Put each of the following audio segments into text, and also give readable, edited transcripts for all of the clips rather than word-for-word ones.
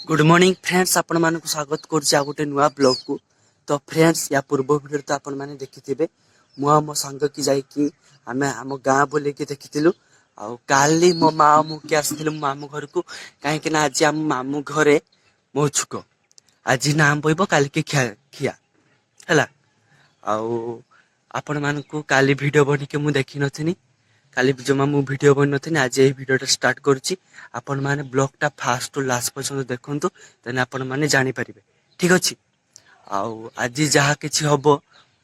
Good morning friends, आपण मानक स्वागत करछि आ गोटे नुआ ब्लॉग को। तो फ्रेंड्स, या पूर्व वीडियो तो आपण माने देखिथिबे मु मो संग की जाई कि आमे हम गां बोले के देखिथिलु। आ काली मो मा मु के आस्थिलु मामू घर को, काहे कि ना आज हम मामू घरे मोछुको आज नाम बइबो काली के खिया हला। आ आपण मानक काली वीडियो बनी के मु देखि नथिनी, काली जमा मु वीडियो बन नथिनी। आज ये वीडियो स्टार्ट करछि। आपण माने ब्लॉग टा फास्ट टू लास्ट पर्यंत देखंतु, तने आपण माने जानि परिबे। ठीक अछि। आउ आज जहा किछि हबो,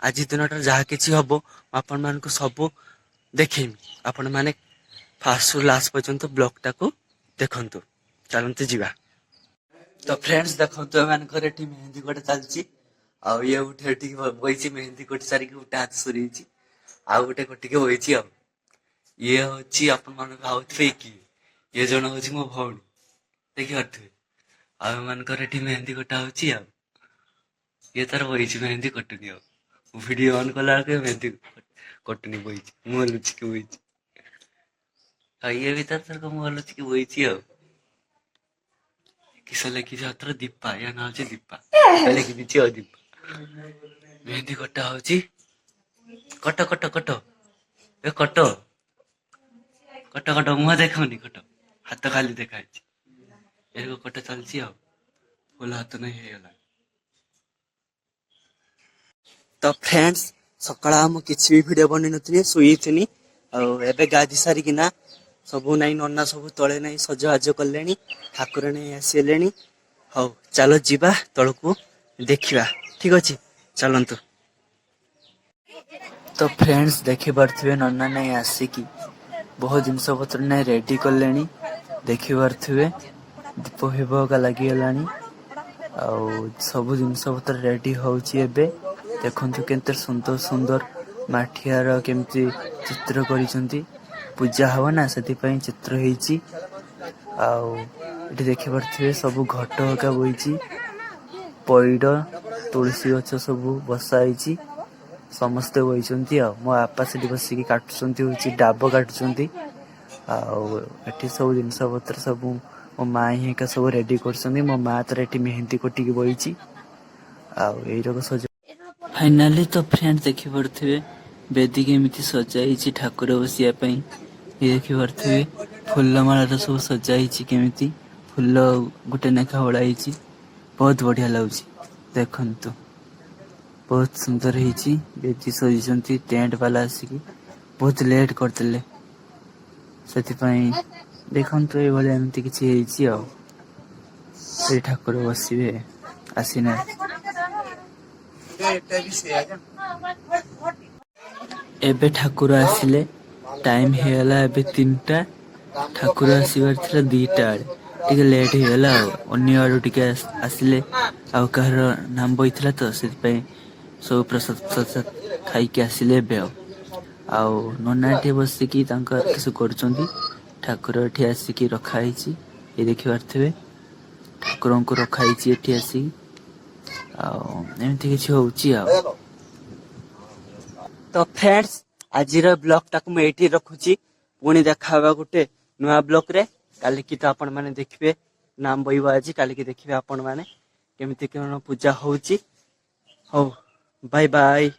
आज दिनटा जहा किछि हबो आपण मानक सब देखिमी। आपण माने फास्ट टू लास्ट पर्यंत ब्लॉग टा को देखंतु। चलंते जीवा। तो फ्रेंड्स देखंतु मान करे ठी मेहंदी कोटे चलछि। आउ ये उठे ठी बइछि मेहंदी कोटे सारी के उठा हाथ सुरीछि। आउ गोटे कोटी के बइछि। आ ये होची अपन मन भावुथबे कि ये जण होची मो भौणी देखि हथबे। आ मन करे ठी मेहंदी कोटा होची। आ ये तार बइछि मेहंदी कोटनी। आ वीडियो ऑन कला के मेहंदी कोटनी बइछि, मु लुचि के बइछि। आ ये भीतर तर को मु लुचि के बइछि। आ किस लेखि जात्र दीपा, या ना होची दीपा लेखि दिछि। आ दीपा मेहंदी कोटा होची। कट कट कट ए कट कट कट मुह देखनी, कट हाथ खाली देखा कट चलची। आ फुल हाथ नहीं है। तो फ्रेंड्स सकाळ मु किछि भी वीडियो बनि नथि, सुई थिनी। एबे गाधी सारी किना सबु नाही नन्ना सबु तळे नाही सजवाज कलेनी, ठाकुर नहीं आसीलेनी। हौ चलो जीवा तळकू देखिबा। ठीक अछि, चलंतु। तो फ्रेंड्स देखि पारथिबे नन्ना नहीं आसी कि बहुत जिनस पत्र नहीं रेडी कलेनी। देखि पारथिबे दीप हिब का लगी गलानी। आउ सब जिनस पत्र रेडी होउची। एबे देखंतु केनते सुंदर सुंदर माठियार केमती चित्र करिसंती। पूजा हवा ना सेति पई चित्र हेची। आउ एठी देखि पारथिबे सब घट का बोइची, पैड तुलसी गछ सब बसाइची। समस्ते बइचंती। आ मो आपा सेठी बसी काटुसंती, होची डाब काटुसंती। आउ एठी सब जिनस पत्र सब मो माई हेका सब रेडी करसंती। मो मा तर एठी मेहंदी कोटी के बइची। आउ एई रको सज फाइनली तो फ्रेंड देखि पड़थिबे बेदी के मिति सजाइची ठाकुर बसिया पई। ये देखि पड़थिबे फुल्ल माला सब सजाइची, केमिति फुल्ल गुटे नेखा ओळाइची। बहुत बढ़िया लाଗୁଛି देखंतु, बहुत सुंदर हेची। बेदी सजिसंती टेंट वाला आसिकी बहुत लेट करतले, सेति पई देखंतु ए भले एमति किछि हेची। आ से ठाकुर बसिबे आसिना। एबे ठाकुर आसिले, टाइम हेला एबे 3टा। ठाकुर आसीबार थिला 2टा टिके लेट हेला। अन्य आडू टिके आसिले। आ कहर नाम बइथिला तो सेति पई सब प्रसाद प्रसाद खाई के आसिले। एबे आउ नन्नाटी बसिकी तांका किछु करचंती। ठाकुर एठी आसिकी रखा हेची। ए देखि पारथिबे ठाकुरन को रखा हेची एठी आसी। आउ एमति किछु होउची। आ तो फ्रेंड्स आजिर ब्लॉग टाक मैं एठी रखुची। पुणी देखाबा गोटे नुआ ब्लॉग रे। काली की तो आपण माने देखिबे नाम बइबो आज। काली की देखिबे आपण माने केमिति कोन पूजा होउची। हो बाय बाय।